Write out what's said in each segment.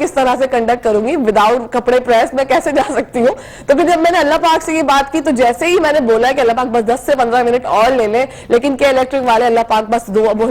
کس طرح سے کنڈکٹ کروں گی وداؤٹ کپڑے پریس میں کیسے جا سکتی ہوں. تو پھر جب میں نے اللہ پاک سے یہ بات کی تو جیسے ہی میں نے بولا کہ اللہ پاک بس 10 سے 15 منٹ اور لے لیں, لیکن کہ الیکٹرک والے اللہ پاک بس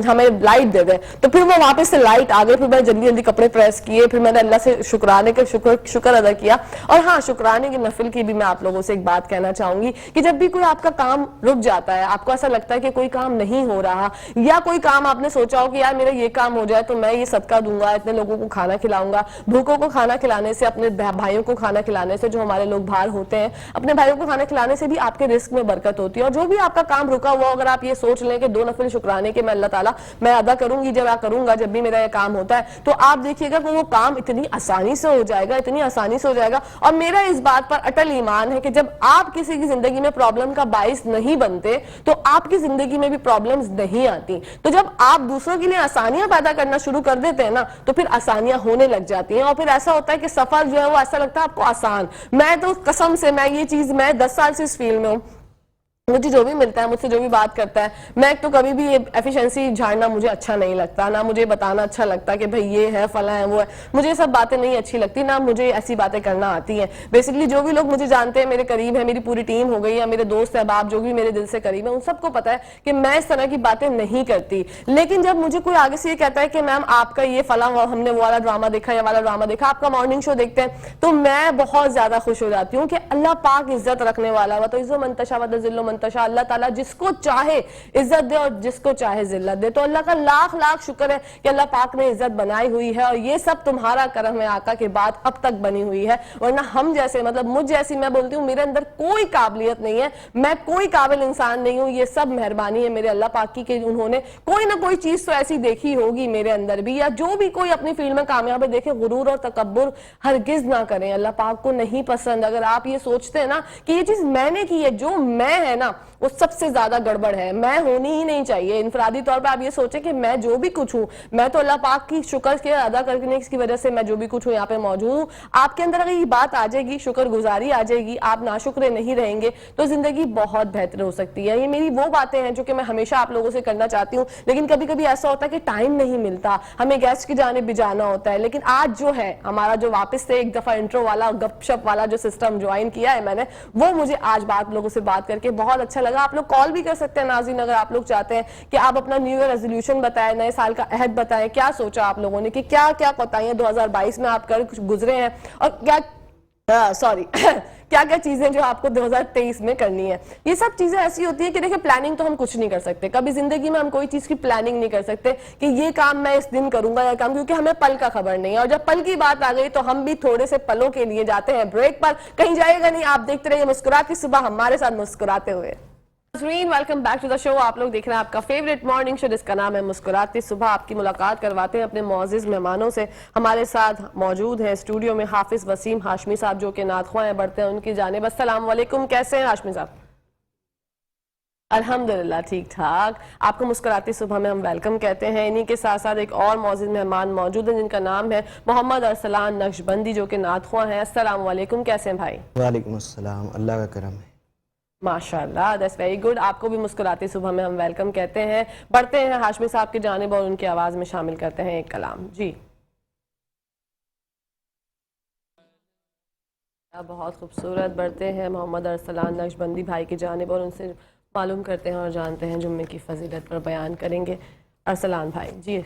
ہمیں لائٹ دے دیں, تو پھر وہ واپس سے لائٹ آ گئی. پھر میں جلدی جلدی کپڑے پریس کیے, پھر میں نے اللہ سے شکرانے کے شکر ادا کیا. اور ہاں, شکرانے کی نفل کی بھی میں آپ لوگوں سے ایک بات کہنا چاہوں گی کہ جب بھی کوئی آپ کا کام رک جاتا ہے, آپ کو ایسا لگتا ہے کہ کوئی کام نہیں ہو رہا, یا کوئی کام آپ نے سوچا ہو کہ یار میرا یہ کام ہو جائے تو میں یہ صدقہ دوں گا, اتنے لوگوں کو کھانا کھلاؤں گا, بھوکوں کو کھانا کھلانے سے, اپنے بھائیوں کو کھانا کھلانے سے, جو ہمارے لوگ باہر ہوتے ہیں اپنے بھائیوں کو کھانا کھلانے سے بھی آپ کے رزق میں برکت ہوتی ہے. اور جو بھی آپ کا کام رکا ہوا, اگر آپ یہ سوچ لیں کہ 2 نفل شکرانے کے میں اللہ تعالیٰ میں ادا کروں گی, جب بھی میرا یہ کام ہوتا ہے, تو آپ دیکھیے گا کہ وہ کام اتنی آسانی سے ہو جائے گا, اتنی آسانی سے ہو جائے گا. اور میرا اس بات پر اٹل ایمان ہے کہ جب آپ کسی کی زندگی میں پرابلم کا باعث نہیں بنتے تو آپ کی زندگی میں بھی پرابلمز نہیں آتی. تو جب آپ دوسروں کے لیے آسانیاں پیدا کرنا شروع کر دیتے ہیں نا, تو پھر آسانیاں ہونے لگ جاتی ہیں, اور پھر ایسا ہوتا ہے کہ سفر جو ہے وہ ایسا لگتا ہے آپ کو آسان. میں تو قسم سے, میں یہ چیز, میں 10 سال سے اس فیلڈ میں ہوں, مجھے جو بھی ملتا ہے, مجھ سے جو بھی بات کرتا ہے, میں ایک تو کبھی بھی ایفیشنسی جھاڑنا مجھے اچھا نہیں لگتا, نہ مجھے بتانا اچھا لگتا کہ بھئی یہ ہے فلاں ہے وہ ہے, مجھے یہ سب باتیں نہیں اچھی لگتی, نہ مجھے ایسی باتیں کرنا آتی ہیں. بیسکلی جو بھی لوگ مجھے جانتے ہیں, میرے قریب ہیں, میری پوری ٹیم ہو گئی, یا میرے دوست احباب جو بھی میرے دل سے قریب ہیں, ان سب کو پتا ہے کہ میں اس طرح کی باتیں نہیں کرتی. لیکن جب مجھے کوئی آگے سے یہ کہتا ہے کہ میم آپ کا یہ فلاں, ہم نے وہ والا ڈرامہ دیکھا, یہ والا ڈرامہ دیکھا, آپ کا مارننگ شو دیکھتے ہیں, تو میں بہت زیادہ خوش ہو جاتی ہوں کہ اللہ پاک عزت رکھنے والا ہوا, تو عزت منتشا و ذل منتشا, اللہ تعالیٰ جس کو چاہے عزت دے اور جس کو چاہے ذلت دے. تو اللہ کا لاکھ لاکھ شکر ہے کہ اللہ پاک نے عزت بنائی ہوئی ہے, اور یہ سب تمہارا کرم ہے آقا کے بعد اب تک بنی ہوئی ہے. ورنہ ہم جیسے, مطلب مجھ جیسی, میں بولتی ہوں میرے اندر کوئی قابلیت نہیں ہے, میں کوئی قابل انسان نہیں ہوں, یہ سب مہربانی ہے میرے اللہ پاک کی کہ انہوں نے کوئی نہ کوئی چیز تو ایسی دیکھی ہوگی میرے اندر بھی, یا جو بھی کوئی اپنی فیلڈ میں کامیاب ہے. دیکھیں, غرور اور تکبر ہرگز نہ کریں, اللہ پاک کو نہیں پسند. اگر آپ یہ سوچتے ہیں نا کہ یہ چیز میں نے کی ہے, جو میں ہے نا وہ سب سے زیادہ گڑبڑ ہے, میں ہونی ہی نہیں چاہیے. انفرادی طور پہ آپ یہ سوچیں کہ میں جو بھی کچھ ہوں, میں تو اللہ پاک کی شکر کے ادا کرنے کی وجہ سے میں جو بھی کچھ ہوں یہاں پہ موجود ہوں. آپ کے اندر اگر یہ بات آ جائے گی, شکر گزاری آ جائے گی, آپ ناشکرے نہیں رہیں گے, تو زندگی بہت بہتر ہو سکتی ہے. یہ میری وہ باتیں ہیں جو کہ میں ہمیشہ آپ لوگوں سے کرنا چاہتی ہوں, لیکن کبھی کبھی ایسا ہوتا ہے کہ ٹائم نہیں ملتا, ہمیں گیسٹ کی جانب بھی جانا ہوتا ہے. لیکن آج جو ہے ہمارا جو واپس سے ایک دفعہ انٹرو والا گپ شپ والا جو سسٹم جوائن کیا ہے میں نے, وہ مجھے آج آپ لوگوں سے بات کر کے بہت اچھا لگا. آپ لوگ کال بھی کر سکتے ہیں ناظرین, اگر آپ لوگ چاہتے ہیں کہ آپ اپنا نیو ایئر ریزولوشن بتائیں, نئے سال کا عہد بتائیں, کیا سوچا آپ لوگوں نے, کہ کیا کیا کوتاہیاں 2022 میں آپ کر گزرے ہیں, اور کیا کیا کیا چیزیں جو آپ کو 2023 میں کرنی ہے. یہ سب چیزیں ایسی ہوتی ہیں کہ دیکھیں, پلاننگ تو ہم کچھ نہیں کر سکتے, کبھی زندگی میں ہم کوئی چیز کی پلاننگ نہیں کر سکتے کہ یہ کام میں اس دن کروں گا یا کام, کیونکہ ہمیں پل کا خبر نہیں ہے. اور جب پل کی بات آ گئی تو ہم بھی تھوڑے سے پلوں کے لیے جاتے ہیں بریک پر, کہیں جائے گا نہیں. آپ دیکھتے رہیے مسکراتی صبح ہمارے ساتھ مسکراتے ہوئے. ویلکم بیک ٹو دا شو. آپ لوگ دیکھ رہے ہیں آپ کا فیوریٹ مارننگ شو جس کا نام ہے مسکراتی صبح. آپ کی ملاقات کرواتے ہیں اپنے معزز مہمانوں سے. ہمارے ساتھ موجود ہیں اسٹوڈیو میں حافظ وسیم ہاشمی صاحب, جو کہ نعت خواں ہیں, بڑھتے ہیں ان کی جانب. السلام علیکم, کیسے ہیں ہاشمی صاحب؟ الحمدللہ ٹھیک ٹھاک. آپ کو مسکراتی صبح میں ہم ویلکم کہتے ہیں. انہی کے ساتھ ساتھ ایک اور معزز مہمان موجود ہیں جن کا نام ہے محمد ارسلان نقشبندی, جو کہ نعت خواں ہیں. السلام علیکم, کیسے ہیں بھائی؟ وعلیکم السلام, اللہ کا کرم ہے. ماشاءاللہ, دیٹس ویری گڈ. آپ کو بھی مسکراتی صبح میں ہم ویلکم کہتے ہیں. بڑھتے ہیں ہاشمی صاحب کی جانب اور ان کی آواز میں شامل کرتے ہیں ایک کلام. جی, بہت خوبصورت. بڑھتے ہیں محمد ارسلان نقشبندی بھائی کی جانب اور ان سے معلوم کرتے ہیں اور جانتے ہیں جمعے کی فضیلت پر بیان کریں گے. ارسلان بھائی جی.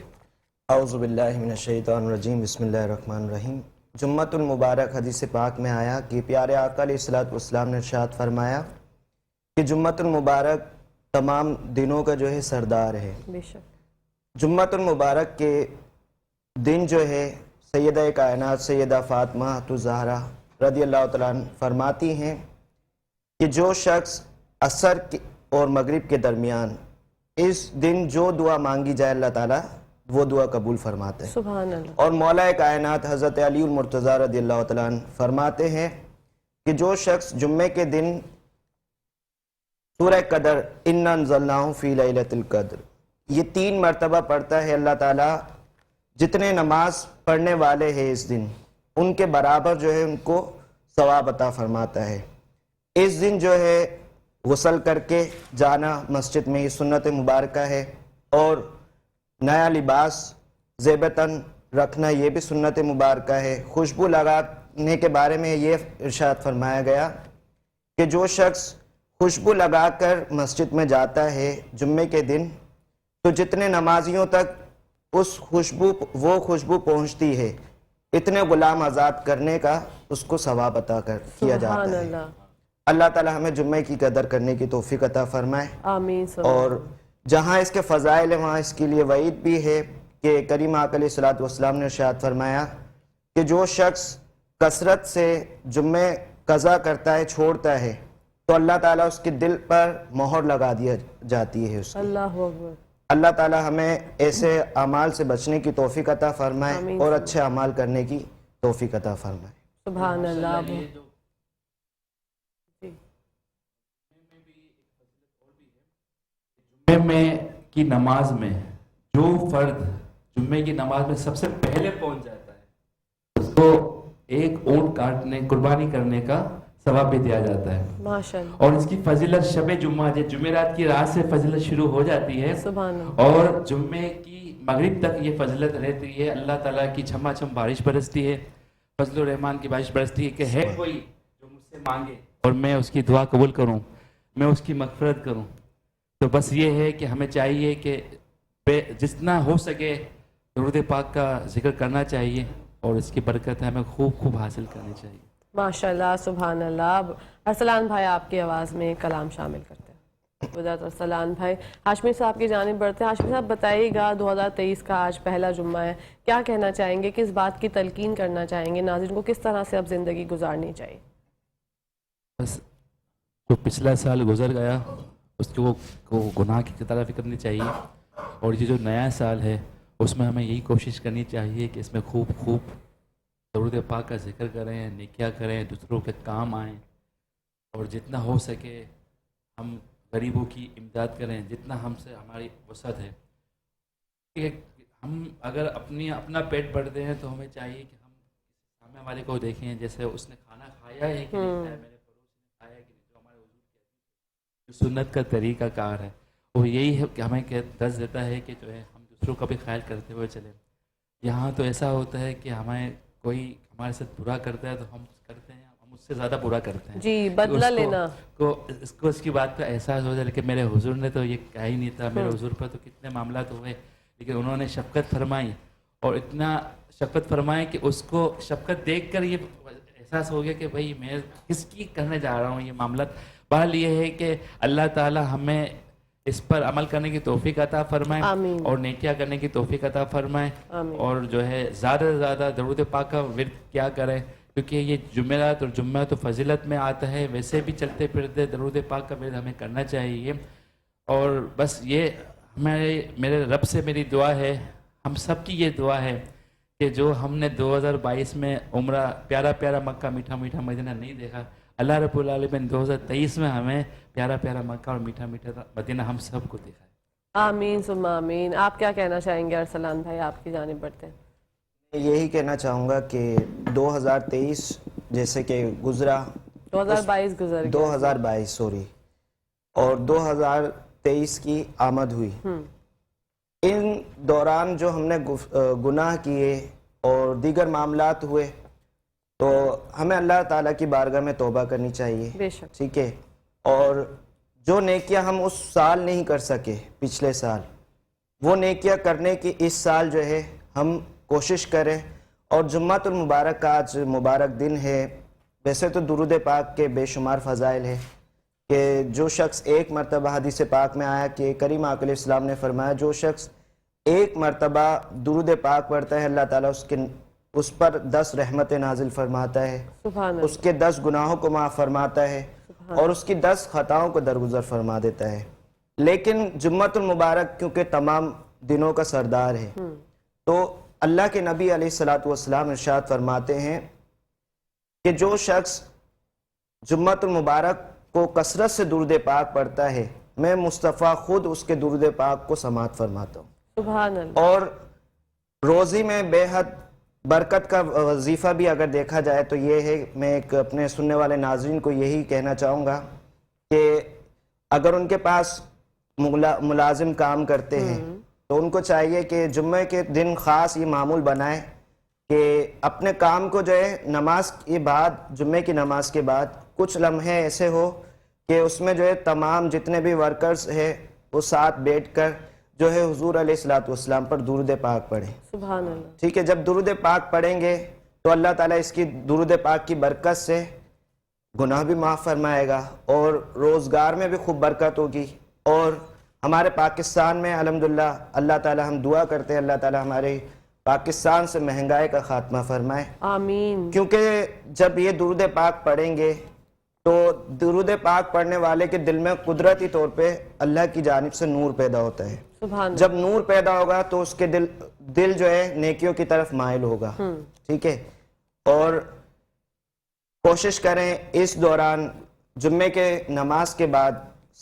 اعوذ باللہ من الشیطان الرجیم, بسم اللہ الرحمن الرحیم. جمعۃ المبارک حدیث پاک میں آیا کہ پیارے آقا علیہ الصلوۃ والسلام نے ارشاد فرمایا کہ جمعۃ المبارک تمام دنوں کا جو ہے سردار ہے. بے شک. جمعۃ المبارک کے دن جو ہے سیدہ کائنات سیدہ فاطمہ الزہرا رضی اللہ تعالیٰ عنہ فرماتی ہیں کہ جو شخص عصر اور مغرب کے درمیان اس دن جو دعا مانگی جائے اللہ تعالیٰ وہ دعا قبول فرماتے ہیں. سبحان اللہ. اور مولا کائنات حضرت علی المرتضیٰ رضی اللہ تعالیٰ عنہ فرماتے ہیں کہ جو شخص جمعے کے دن سورہ قدر انا انزلناہ فی لیلۃ القدر یہ 3 مرتبہ پڑھتا ہے, اللہ تعالیٰ جتنے نماز پڑھنے والے ہیں اس دن ان کے برابر جو ہے ان کو ثواب عطا فرماتا ہے. اس دن جو ہے غسل کر کے جانا مسجد میں یہ سنت مبارکہ ہے, اور نیا لباس زیبتاً رکھنا یہ بھی سنت مبارکہ ہے۔ خوشبو لگانے کے بارے میں یہ ارشاد فرمایا گیا کہ جو شخص خوشبو لگا کر مسجد میں جاتا ہے جمعے کے دن تو جتنے نمازیوں تک وہ خوشبو پہنچتی ہے اتنے غلام آزاد کرنے کا اس کو ثواب عطا کیا جاتا ہے۔ اللہ تعالی ہمیں جمعے کی قدر کرنے کی توفیق عطا فرمائے، آمین۔ اور جہاں اس کے فضائل ہیں وہاں اس کے لیے وعید بھی ہے کہ کریم آقا علیہ الصلوۃ والسلام نے ارشاد فرمایا کہ جو شخص کثرت سے جمعے قضا کرتا ہے، چھوڑتا ہے، تو اللہ تعالیٰ اس کے دل پر مہر لگا دیا جاتی ہے اس کی۔ اللہ اکبر۔ اللہ تعالیٰ ہمیں ایسے اعمال سے بچنے کی توفیق عطا فرمائے آمین۔ اور اچھے اعمال کرنے کی توفیق عطا فرمائے۔ سبحان اللہ۔ جمعے کی نماز میں جو فرد جمعے کی نماز میں سب سے پہلے پہنچ جاتا ہے اس کو ایک اونٹ کاٹنے قربانی کرنے کا ثواب بھی دیا جاتا ہے، ماشاءاللہ۔ اور اس کی فضیلت شب جمعہ جمعرات کی رات سے فضیلت شروع ہو جاتی ہے، سبحان اللہ۔ اور جمعے کی مغرب تک یہ فضیلت رہتی ہے۔ اللہ تعالیٰ کی چھما چھم بارش برستی ہے، فضل الرحمان کی بارش برستی ہے کہ ہے کوئی جو مجھ سے مانگے اور میں اس کی دعا قبول کروں، میں اس کی مغفرت کروں۔ تو بس یہ ہے کہ ہمیں چاہیے کہ جتنا ہو سکے درود پاک کا ذکر کرنا چاہیے، اور اس کی برکت ہمیں خوب خوب حاصل کرنی چاہیے۔ ماشاءاللہ، سبحان اللہ۔ ارسلان بھائی آپ کی آواز میں کلام شامل کرتے ہیں۔ حضرت ارسلان بھائی ہاشمی صاحب کی جانب بڑھتے ہیں۔ ہاشمی صاحب بتائیے گا 2023 کا آج پہلا جمعہ ہے، کیا کہنا چاہیں گے، کس بات کی تلقین کرنا چاہیں گے ناظرین کو، کس طرح سے اب زندگی گزارنی چاہیے؟ بس جو پچھلا سال گزر گیا اس کو گناہ کی طرف کرنی چاہیے، اور یہ جو نیا سال ہے اس میں ہمیں یہی کوشش کرنی چاہیے کہ اس میں خوب خوب درود پاک کا ذکر کریں، نیکیاں کریں، دوسروں کے کام آئیں، اور جتنا ہو سکے ہم غریبوں کی امداد کریں جتنا ہم سے ہماری وسعت ہے۔ کہ ہم اگر اپنا پیٹ بھرتے ہیں تو ہمیں چاہیے کہ ہم سامنے والے کو دیکھیں، جیسے اس نے کھانا کھایا ہے کہ نہیں کھایا، میرے پڑوسی نے کھایا ہے کہ نہیں، جو ہمارے حضور کی جو سنت کا طریقہ کار ہے وہ یہی ہے کہ ہمیں درس دیتا ہے کہ جو ہے ہم دوسروں کا بھی خیال کرتے ہوئے چلیں۔ یہاں تو ایسا ہوتا ہے کہ ہمیں کوئی ہمارے ساتھ برا کرتا ہے تو ہم کرتے ہیں، ہم اس سے زیادہ برا کرتے ہیں، جی، بدلہ لینا اس کی بات کا احساس ہو جائے۔ لیکن میرے حضور نے تو یہ کہا ہی نہیں تھا، میرے حضور پر تو کتنے معاملات ہوئے، لیکن انہوں نے شفقت فرمائی، اور اتنا شفقت فرمائی کہ اس کو شفقت دیکھ کر یہ احساس ہو گیا کہ بھائی میں کس کی کرنے جا رہا ہوں یہ معاملات۔ بہرحال یہ ہے کہ اللہ تعالی ہمیں اس پر عمل کرنے کی توفیق عطا فرمائے، آمین۔ اور نیکیاں کرنے کی توفیق عطا فرمائے، آمین۔ اور جو ہے زیادہ سے زیادہ درود پاک کا ورد کیا کریں، کیونکہ یہ جمعرات اور جمعہ تو فضیلت میں آتا ہے، ویسے بھی چلتے پھرتے درود پاک کا ورد ہمیں کرنا چاہیے۔ اور بس یہ میرے رب سے میری دعا ہے، ہم سب کی یہ دعا ہے کہ جو ہم نے 2022 میں عمرہ پیارا پیارا مکہ میٹھا میٹھا مدینہ نہیں دیکھا، اللہ رب العالمین 2023 میں ہمیں پیارا پیارا مکہ اور میٹھا میٹھا مدینہ ہم سب کو دکھائے۔ آمین ثم آمین۔ آپ کیا کہنا چاہیں گے ارسلان بھائی، آپ کی جانب بڑھتے ہیں؟ یہی کہنا چاہوں گا کہ 2023 جیسے کہ گزرا، 2022 گزر گیا، 2022 سوری، اور 2023 کی آمد ہوئی، ان دوران جو ہم نے گناہ کیے اور دیگر معاملات ہوئے تو ہمیں اللہ تعالیٰ کی بارگاہ میں توبہ کرنی چاہیے، بے شک۔ ٹھیک ہے، اور جو نیکیاں ہم اس سال نہیں کر سکے پچھلے سال، وہ نیکیاں کرنے کی اس سال جو ہے ہم کوشش کریں۔ اور جمعۃ المبارک کا آج مبارک دن ہے، ویسے تو درود پاک کے بے شمار فضائل ہیں کہ جو شخص ایک مرتبہ حدیث پاک میں آیا کہ کریم آقا علیہ السلام نے فرمایا جو شخص ایک مرتبہ درود پاک پڑھتا ہے اللہ تعالیٰ اس پر 10 رحمتیں نازل فرماتا ہے، سبحان اس کے 10 گناہوں کو معاف فرماتا ہے، اور اس کی 10 خطاؤں کو درگزر فرما دیتا ہے۔ لیکن جمعۃ المبارک کیونکہ تمام دنوں کا سردار ہے، تو اللہ کے نبی علیہ الصلوۃ والسلام ارشاد فرماتے ہیں کہ جو شخص جمعۃ المبارک کو کثرت سے درود پاک پڑھتا ہے میں مصطفیٰ خود اس کے درود پاک کو سماعت فرماتا ہوں۔ سبحان اللہ۔ اور روزی میں بے حد برکت کا وظیفہ بھی اگر دیکھا جائے تو یہ ہے، میں ایک اپنے سننے والے ناظرین کو یہی کہنا چاہوں گا کہ اگر ان کے پاس ملازم کام کرتے ہیں تو ان کو چاہیے کہ جمعے کے دن خاص یہ معمول بنائیں کہ اپنے کام کو جو ہے نماز کے بعد، جمعے کی نماز کے بعد کچھ لمحے ایسے ہو کہ اس میں جو ہے تمام جتنے بھی ورکرز ہیں وہ ساتھ بیٹھ کر جو ہے حضور علیہ الصلوۃ والسلام پر درود پاک پڑھیں. سبحان اللہ. ٹھیک ہے، جب درود پاک پڑھیں گے تو اللہ تعالیٰ اس کی درود پاک کی برکت سے گناہ بھی معاف فرمائے گا اور روزگار میں بھی خوب برکت ہوگی. اور ہمارے پاکستان میں الحمدللہ اللہ تعالیٰ ہم دعا کرتے ہیں اللہ تعالیٰ ہمارے پاکستان سے مہنگائی کا خاتمہ فرمائے. آمین. کیونکہ جب یہ درود پاک پڑھیں گے تو درود پاک پڑھنے والے کے دل میں قدرتی طور پہ اللہ کی جانب سے نور پیدا ہوتا ہے. سبحان اللہ. جب نور پیدا ہوگا تو اس کے دل جو ہے نیکیوں کی طرف مائل ہوگا. ٹھیک ہے، اور کوشش کریں اس دوران جمعے کے نماز کے بعد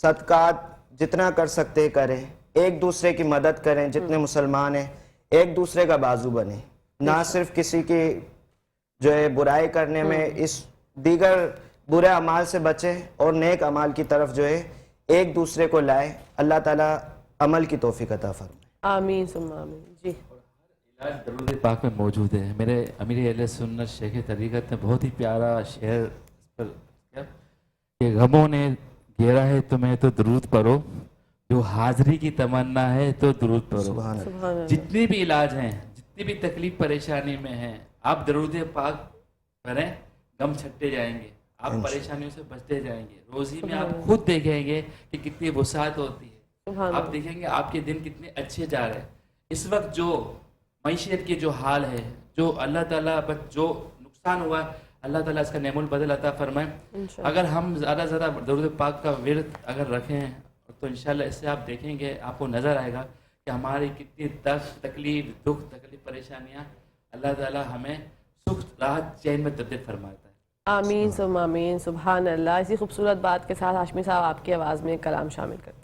صدقات جتنا کر سکتے کریں، ایک دوسرے کی مدد کریں، جتنے مسلمان ہیں ایک دوسرے کا بازو بنیں، نہ صرف کسی کی جو ہے برائی کرنے میں، اس دیگر برے اعمال سے بچیں اور نیک اعمال کی طرف جو ہے ایک دوسرے کو لائیں. اللہ تعالیٰ عمل کی توفیق عطا فرمائے. آمین ثم آمین. جی علاج درود پاک میں موجود ہے. میرے امیر اہل سنت شیخ طریقت نے بہت ہی پیارا شعر اس پر کیا کہ غموں نے گھیرا ہے تمہیں تو درود پڑھو، جو حاضری کی تمنا ہے تو درود پڑھو. سبحان اللہ. سبحان اللہ. جتنی بھی علاج ہیں، جتنی بھی تکلیف پریشانی میں ہیں، آپ درود پاک پڑھیں، غم چھٹے جائیں گے، آپ پریشانیوں سے بچتے جائیں گے. روزی میں آپ خود دیکھیں گے کہ کتنی وسعت ہوتی ہے. آپ دیکھیں گے آپ کے دن کتنے اچھے جا رہے ہیں. اس وقت جو معیشت کی جو حال ہے، جو اللہ تعالیٰ جو نقصان ہوا ہے، اللہ تعالیٰ اس کا نعم البدل عطا فرمائے. اگر ہم زیادہ زیادہ درود پاک کا ورد اگر رکھیں تو انشاءاللہ اس سے آپ دیکھیں گے، آپ کو نظر آئے گا کہ ہماری کتنی تکلیف، دکھ، تکلیف، پریشانیاں اللہ تعالیٰ ہمیں سکھ، راحت، چین میں تبدیل فرماتا ہے. آمین ثم آمین. سبحان اللہ. اسی خوبصورت بات کے ساتھ ہاشمی صاحب آپ کی آواز میں کلام شامل کرتے ہیں.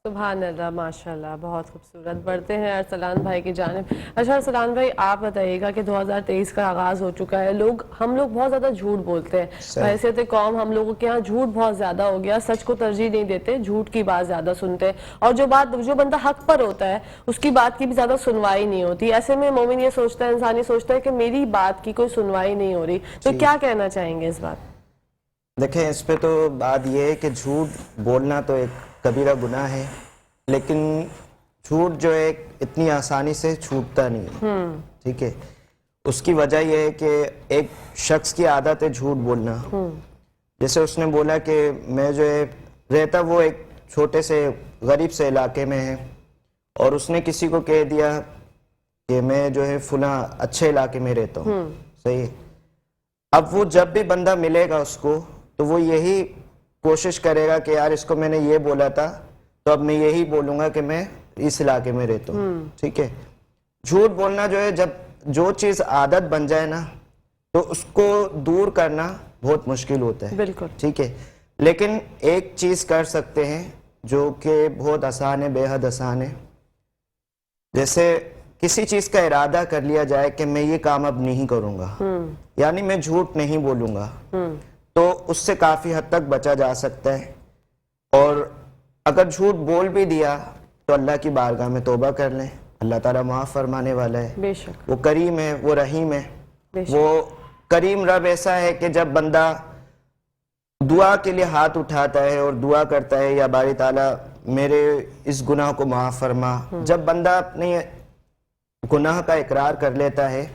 سبحان اللہ، ماشاءاللہ، بہت خوبصورت. بڑھتے ہیں ارسلان بھائی کی جانب. اچھا ارسلان بھائی، آپ بتائیے گا کہ 2023 کا آغاز ہو چکا ہے. ہم لوگ بہت زیادہ جھوٹ بولتے ہیں. بحیثیت قوم ہم لوگوں کے یہاں جھوٹ بہت زیادہ ہو گیا. سچ کو ترجیح نہیں دیتے، جھوٹ کی بات زیادہ سنتے ہیں، اور جو بندہ حق پر ہوتا ہے اس کی بات کی بھی زیادہ سنوائی نہیں ہوتی. ایسے میں مومن یہ سوچتا ہے، انسان یہ سوچتا ہے کہ میری بات کی کوئی سنوائی نہیں ہو رہی. تو کیا کہنا چاہیں گے اس بات؟ دیکھیں، اس پہ تو بات یہ ہے کہ جھوٹ بولنا تو ایک کبیرہ گناہ ہے، لیکن جھوٹ جو ہے اتنی آسانی سے چھوٹتا نہیں ہے. ٹھیک ہے، اس کی وجہ یہ ہے کہ ایک شخص کی عادت ہے جھوٹ بولنا. جیسے اس نے بولا کہ میں جو ہے رہتا وہ ایک چھوٹے سے غریب سے علاقے میں ہے، اور اس نے کسی کو کہہ دیا کہ میں جو ہے فلاں اچھے علاقے میں رہتا ہوں. صحیح ہے. اب وہ جب بھی بندہ ملے گا اس کو تو وہ یہی کوشش کرے گا کہ یار اس کو میں نے یہ بولا تھا تو اب میں یہی بولوں گا کہ میں اس علاقے میں رہتا ہوں. ٹھیک ہے. جھوٹ بولنا جو ہے جب جو چیز عادت بن جائے نا تو اس کو دور کرنا بہت مشکل ہوتا ہے. بالکل. ٹھیک ہے، لیکن ایک چیز کر سکتے ہیں جو کہ بہت آسان ہے، بے حد آسان ہے. جیسے کسی چیز کا ارادہ کر لیا جائے کہ میں یہ کام اب نہیں کروں گا، یعنی میں جھوٹ نہیں بولوں گا، تو اس سے کافی حد تک بچا جا سکتا ہے. اور اگر جھوٹ بول بھی دیا تو اللہ کی بارگاہ میں توبہ کر لیں، اللہ تعالیٰ معاف فرمانے والا ہے. بے شک. وہ کریم ہے، وہ رحیم ہے. بے شک. وہ کریم رب ایسا ہے کہ جب بندہ دعا کے لیے ہاتھ اٹھاتا ہے اور دعا کرتا ہے یا باری تعالیٰ میرے اس گناہ کو معاف فرما، جب بندہ اپنے گناہ کا اقرار کر لیتا ہے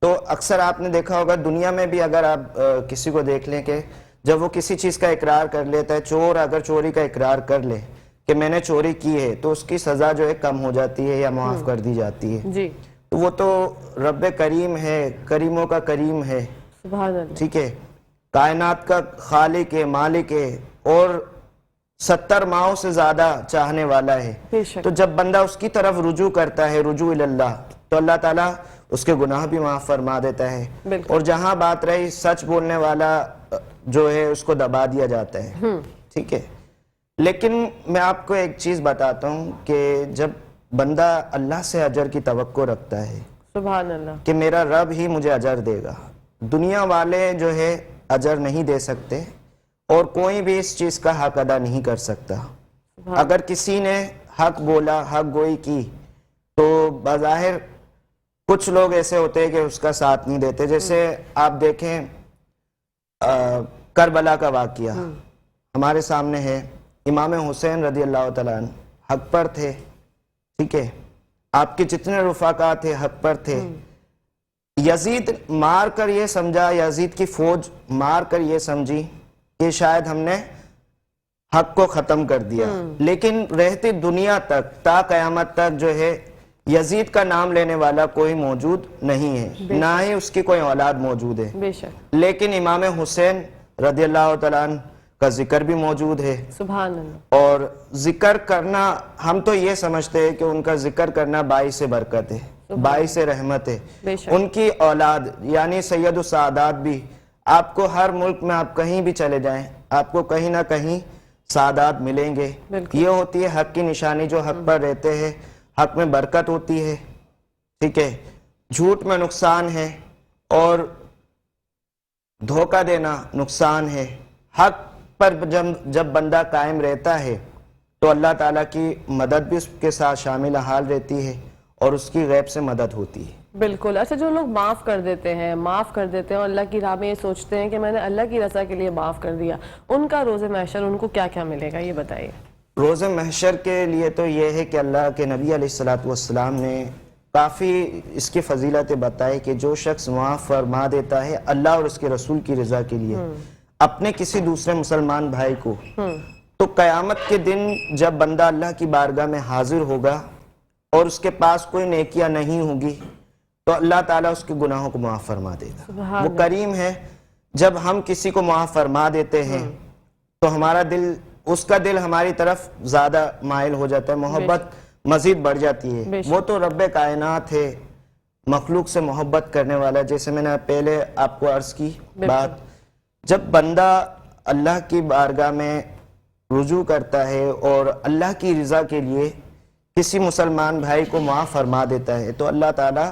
تو اکثر آپ نے دیکھا ہوگا دنیا میں بھی، اگر آپ کسی کو دیکھ لیں کہ جب وہ کسی چیز کا اقرار کر لیتا ہے، چور اگر چوری کا اقرار کر لے کہ میں نے چوری کی ہے تو اس کی سزا جو ہے کم ہو جاتی ہے یا معاف کر دی جاتی ہے. جی. تو وہ تو رب کریم ہے، کریموں کا کریم ہے. سبحان اللہ. ٹھیک ہے، کائنات کا خالق ہے، مالک ہے، اور 70 ماہوں سے زیادہ چاہنے والا ہے. بے شک. تو جب بندہ اس کی طرف رجوع کرتا ہے، رجوع اللہ، تو اللہ تعالیٰ اس کے گناہ بھی معاف فرما دیتا ہے. بالکل. اور جہاں بات رہی سچ بولنے والا جو ہے اس کو دبا دیا جاتا ہے. ٹھیک ہے، لیکن میں آپ کو ایک چیز بتاتا ہوں کہ جب بندہ اللہ سے اجر کی توقع رکھتا ہے، سبحان اللہ، کہ میرا رب ہی مجھے اجر دے گا، دنیا والے جو ہے اجر نہیں دے سکتے اور کوئی بھی اس چیز کا حق ادا نہیں کر سکتا. اگر کسی نے حق بولا، حق گوئی کی تو بظاہر کچھ لوگ ایسے ہوتے ہیں کہ اس کا ساتھ نہیں دیتے. جیسے آپ دیکھیں کربلا کا واقعہ ہمارے سامنے ہے. امام حسین رضی اللہ تعالیٰ عنہ حق پر تھے, ٹھیک ہے, آپ کے جتنے رفقا تھے حق پر تھے. یزید مار کر یہ سمجھا, یزید کی فوج مار کر یہ سمجھی کہ شاید ہم نے حق کو ختم کر دیا, لیکن رہتی دنیا تک تا قیامت تک جو ہے یزید کا نام لینے والا کوئی موجود نہیں ہے, نہ ہی اس کی کوئی اولاد موجود ہے. بے شک. لیکن امام حسین رضی اللہ تعالیٰ عنہ کا ذکر بھی موجود ہے. سبحان اللہ. اور ذکر کرنا, ہم تو یہ سمجھتے ہیں کہ ان کا ذکر کرنا باعث برکت ہے, باعث رحمت ہے. ان کی اولاد یعنی سید السعادات بھی, آپ کو ہر ملک میں آپ کہیں بھی چلے جائیں آپ کو کہیں نہ کہیں سعادات ملیں گے. یہ ہوتی ہے حق کی نشانی, جو حق پر رہتے ہیں حق میں برکت ہوتی ہے, ٹھیک ہے. جھوٹ میں نقصان ہے اور دھوکہ دینا نقصان ہے. حق پر جب بندہ قائم رہتا ہے تو اللہ تعالیٰ کی مدد بھی اس کے ساتھ شامل حال رہتی ہے اور اس کی غیب سے مدد ہوتی ہے. بالکل. اچھا, جو لوگ معاف کر دیتے ہیں اور اللہ کی راہ میں یہ سوچتے ہیں کہ میں نے اللہ کی رضا کے لیے معاف کر دیا, ان کا روز محشر ان کو کیا کیا ملے گا, یہ بتائیے. روز محشر کے لیے تو یہ ہے کہ اللہ کے نبی علیہ السلام نے کافی اس کی فضیلتیں بتائی کہ جو شخص معاف فرما دیتا ہے اللہ اور اس کے رسول کی رضا کے لیے اپنے کسی دوسرے مسلمان بھائی کو, تو قیامت کے دن جب بندہ اللہ کی بارگاہ میں حاضر ہوگا اور اس کے پاس کوئی نیکیاں نہیں ہوگی تو اللہ تعالیٰ اس کے گناہوں کو معاف فرما دے گا. وہ کریم ہے. جب ہم کسی کو معاف فرما دیتے ہیں تو ہمارا دل, اس کا دل ہماری طرف زیادہ مائل ہو جاتا ہے, محبت مزید بڑھ جاتی ہے. وہ تو رب کائنات ہے, مخلوق سے محبت کرنے والا. جیسے میں نے پہلے آپ کو عرض کی بات, جب بندہ اللہ کی بارگاہ میں رجوع کرتا ہے اور اللہ کی رضا کے لیے کسی مسلمان بھائی کو معاف فرما دیتا ہے تو اللہ تعالیٰ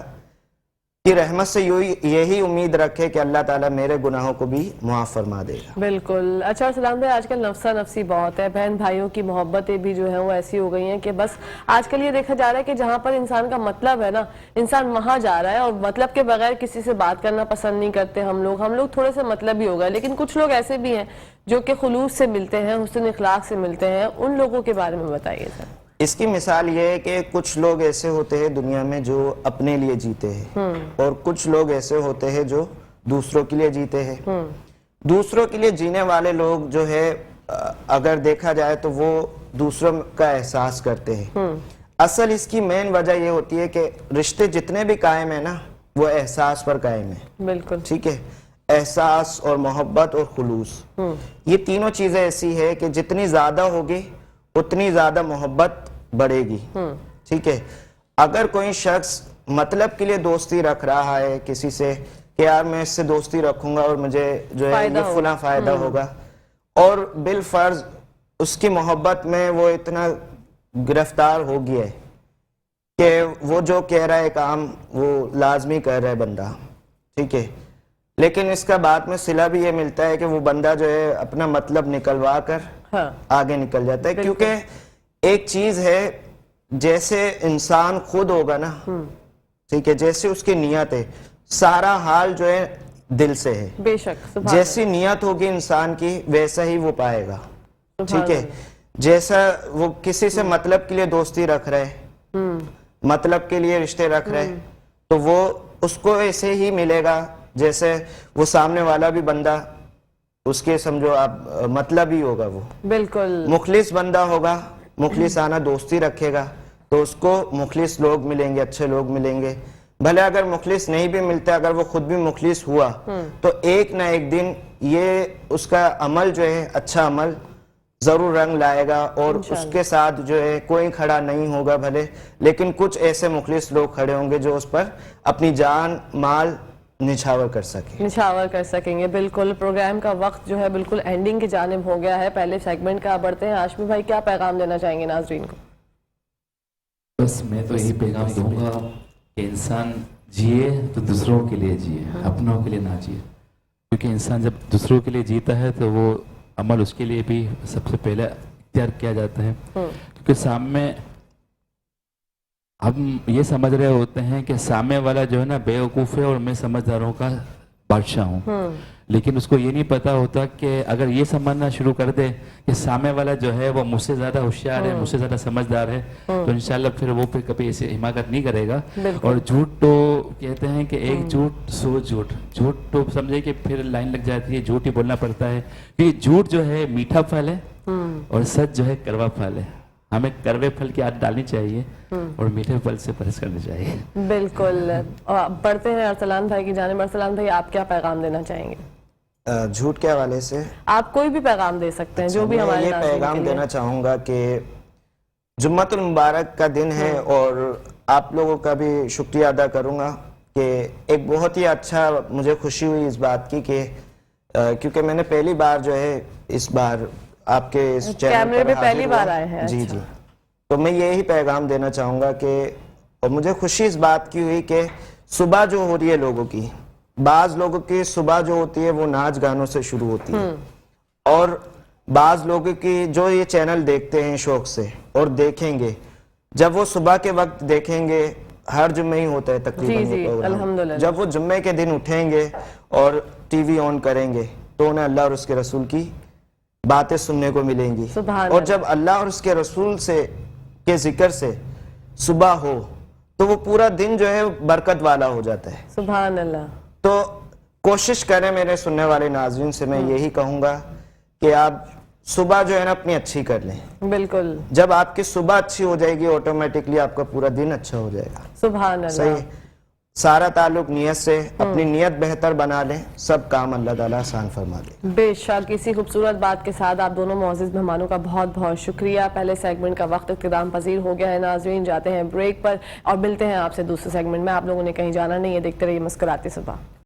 کی رحمت سے یہی امید رکھے کہ اللہ تعالیٰ میرے گناہوں کو بھی معاف فرما دے گا. بالکل. اچھا سلام بھائی, آج کل نفسا نفسی بہت ہے, بہن بھائیوں کی محبتیں بھی جو ہیں وہ ایسی ہو گئی ہیں کہ بس آج کل یہ دیکھا جا رہا ہے کہ جہاں پر انسان کا مطلب ہے نا, انسان وہاں جا رہا ہے اور مطلب کے بغیر کسی سے بات کرنا پسند نہیں کرتے. ہم لوگ تھوڑے سے مطلب ہی ہو گئے, لیکن کچھ لوگ ایسے بھی ہیں جو کہ خلوص سے ملتے ہیں, حسن اخلاق سے ملتے ہیں. ان لوگوں کے بارے میں بتائیے سر. اس کی مثال یہ ہے کہ کچھ لوگ ایسے ہوتے ہیں دنیا میں جو اپنے لیے جیتے ہیں اور کچھ لوگ ایسے ہوتے ہیں جو دوسروں کے لیے جیتے ہیں. دوسروں کے لیے جینے والے لوگ جو ہے اگر دیکھا جائے تو وہ دوسروں کا احساس کرتے ہیں. اصل اس کی مین وجہ یہ ہوتی ہے کہ رشتے جتنے بھی قائم ہیں نا وہ احساس پر قائم ہیں. بالکل ٹھیک ہے. احساس اور محبت اور خلوص, یہ تینوں چیزیں ایسی ہے کہ جتنی زیادہ ہوگی اتنی زیادہ محبت بڑھے گی. ٹھیک ہے. اگر کوئی شخص مطلب کے لیے دوستی رکھ رہا ہے کسی سے کہ یار میں اس سے دوستی رکھوں گا اور مجھے جو ہے یہ فلاں فائدہ ہوگا, اور بالفرض اس کی محبت میں وہ اتنا گرفتار ہو گیا ہے کہ وہ جو کہہ رہا ہے کام وہ لازمی کر رہا ہے بندہ, ٹھیک ہے, لیکن اس کا بعد میں صلہ بھی یہ ملتا ہے کہ وہ بندہ جو ہے اپنا مطلب نکلوا کر آگے نکل جاتا ہے. کیونکہ ایک چیز ہے, جیسے انسان خود ہوگا نا, ٹھیک ہے, جیسے اس کی نیت ہے, سارا حال جو ہے دل سے ہے. بے شک. جیسی نیت ہوگی انسان کی ویسا ہی وہ پائے گا. ٹھیک ہے. جیسا وہ کسی سے مطلب کے لیے دوستی رکھ رہے, مطلب کے لیے رشتے رکھ رہے, تو وہ اس کو ایسے ہی ملے گا جیسے وہ سامنے والا بھی بندہ اس کے سمجھو آپ مطلب ہی ہوگا. وہ بالکل مخلص بندہ ہوگا, مخلصانہ دوستی رکھے گا تو اس کو مخلص لوگ ملیں گے, اچھے لوگ ملیں گے. بھلے اگر مخلص نہیں بھی ملتا, اگر وہ خود بھی مخلص ہوا تو ایک نہ ایک دن یہ اس کا عمل جو ہے اچھا عمل ضرور رنگ لائے گا اور اس کے ساتھ جو ہے کوئی کھڑا نہیں ہوگا بھلے, لیکن کچھ ایسے مخلص لوگ کھڑے ہوں گے جو اس پر اپنی جان مال نچھاور کر سکیں گے. بالکل. پروگرام کا وقت جو ہے بالکل اینڈنگ کی جانب ہو گیا ہے. پہلے سیگمنٹ کا بڑھتے ہیں. ہاشمی بھائی کیا پیغام دینا چاہیں گے ناظرین کو؟ بس میں تو یہی پیغام دوں گا کہ انسان جیے تو دوسروں کے لیے جیے, اپنوں کے لیے نہ جیے. کیونکہ انسان جب دوسروں کے لیے جیتا ہے تو وہ عمل اس کے لیے بھی سب سے پہلے اختیار کیا جاتا ہے. کیونکہ سامنے ہم یہ سمجھ رہے ہوتے ہیں کہ سامنے والا جو ہے نا بیوقوف ہے اور میں سمجھداروں کا بادشاہ ہوں، لیکن اس کو یہ نہیں پتا ہوتا کہ اگر یہ سمجھنا شروع کر دے کہ سامنے والا جو ہے وہ مجھ سے زیادہ ہوشیار ہے، مجھ سے زیادہ سمجھدار ہے، تو انشاءاللہ پھر وہ پھر کبھی ایسے حماقت نہیں کرے گا. اور جھوٹ تو کہتے ہیں کہ ایک جھوٹ سو جھوٹ، جھوٹ تو سمجھے کہ پھر لائن لگ جاتی ہے، جھوٹ ہی بولنا پڑتا ہے، کیونکہ جھوٹ جو ہے میٹھا پھل ہے اور سچ جو ہے کڑوا پھل ہے. ہمیں کڑوے پھل کی عادت ڈالنی چاہیے اور میٹھے پھل سے پرہیز کرنی چاہیے. بالکل. پڑھتے ہیں ارسلان بھائی کی جانب. ارسلان بھائی آپ کیا پیغام دینا چاہیں گے؟ جھوٹ کے حوالے سے آپ کوئی بھی پیغام دے سکتے ہیں جو بھی ہمارے میں یہ ناظرین پیغام کے لیے. دینا چاہوں گا کہ جمعۃ المبارک کا دن ہے اور آپ لوگوں کا بھی شکریہ ادا کروں گا کہ ایک بہت ہی اچھا مجھے خوشی ہوئی اس بات کی کہ کیونکہ میں نے پہلی بار جو ہے اس بار آپ کے اس چینل کیمرے پہ پر پہلی حاضر بار ہوا. آئے ہیں. جی جی. تو میں یہی پیغام دینا چاہوں گا کہ اور مجھے خوشی اس بات کی ہوئی کہ صبح جو ہو رہی ہے لوگوں کی، بعض لوگوں کی صبح جو ہوتی ہے وہ ناچ گانوں سے شروع ہوتی ہے، اور بعض لوگوں کی جو یہ چینل دیکھتے ہیں شوق سے اور دیکھیں گے، جب وہ صبح کے وقت دیکھیں گے، ہر جمعہ ہی ہوتا ہے تقریباً جی یہ پروگرام، الحمدللہ. جب وہ جمعے کے دن اٹھیں گے اور ٹی وی آن کریں گے تو انہیں اللہ اور اس کے رسول کی باتیں سننے کو ملیں گی. سبحان اور اللہ. جب اللہ اور اس کے رسول سے کے ذکر سے صبح ہو تو وہ پورا دن جو ہے برکت والا ہو جاتا ہے. سبحان اللہ. تو کوشش کریں میرے سننے والے ناظرین سے میں یہی کہوں گا کہ آپ صبح جو ہے نا اپنی اچھی کر لیں. بالکل. جب آپ کی صبح اچھی ہو جائے گی آٹومیٹکلی آپ کا پورا دن اچھا ہو جائے گا. سبحان اللہ. صحیح. سارا تعلق نیت سے، اپنی نیت بہتر بنا لیں، سب کام اللہ تعالیٰ آسان فرما دے. بے شک. اسی خوبصورت بات کے ساتھ آپ دونوں معزز مہمانوں کا بہت بہت شکریہ. پہلے سیگمنٹ کا وقت اختتام پذیر ہو گیا ہے ناظرین، جاتے ہیں بریک پر اور ملتے ہیں آپ سے دوسرے سیگمنٹ میں. آپ لوگوں نے کہیں جانا نہیں ہے، دیکھتے رہیے مسکراتے صبح.